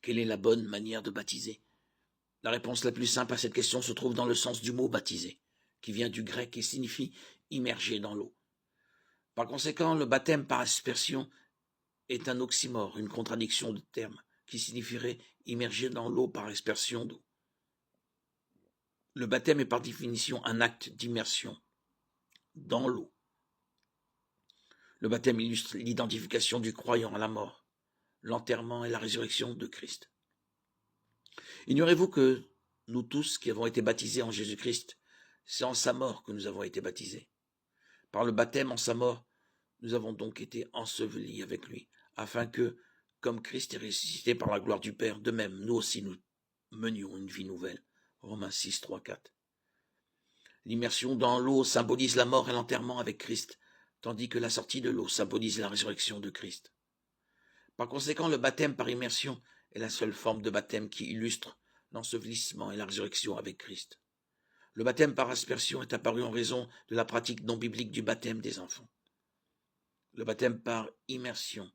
Quelle est la bonne manière de baptiser? La réponse la plus simple à cette question se trouve dans le sens du mot baptiser, qui vient du grec et signifie immerger dans l'eau. Par conséquent, le baptême par aspersion est un oxymore, une contradiction de termes, qui signifierait immerger dans l'eau par aspersion d'eau. Le baptême est par définition un acte d'immersion dans l'eau. Le baptême illustre l'identification du croyant à la mort, l'enterrement et la résurrection de Christ. Ignorez-vous que nous tous qui avons été baptisés en Jésus-Christ, c'est en sa mort que nous avons été baptisés. Par le baptême en sa mort, nous avons donc été ensevelis avec lui, afin que, comme Christ est ressuscité par la gloire du Père, de même, nous aussi nous menions une vie nouvelle. Romains 6, 3, 4. L'immersion dans l'eau symbolise la mort et l'enterrement avec Christ, tandis que la sortie de l'eau symbolise la résurrection de Christ. Par conséquent, le baptême par immersion est la seule forme de baptême qui illustre l'ensevelissement et la résurrection avec Christ. Le baptême par aspersion est apparu en raison de la pratique non biblique du baptême des enfants. Le baptême par immersion,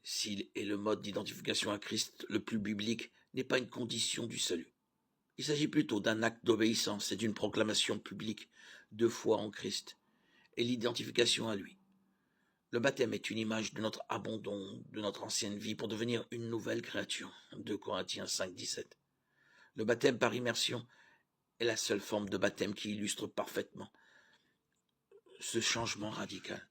s'il est le mode d'identification à Christ le plus biblique, n'est pas une condition du salut. Il s'agit plutôt d'un acte d'obéissance et d'une proclamation publique de foi en Christ et l'identification à lui. Le baptême est une image de notre abandon, de notre ancienne vie pour devenir une nouvelle créature. 2 Corinthiens 5, 17. Le baptême par immersion est la seule forme de baptême qui illustre parfaitement ce changement radical.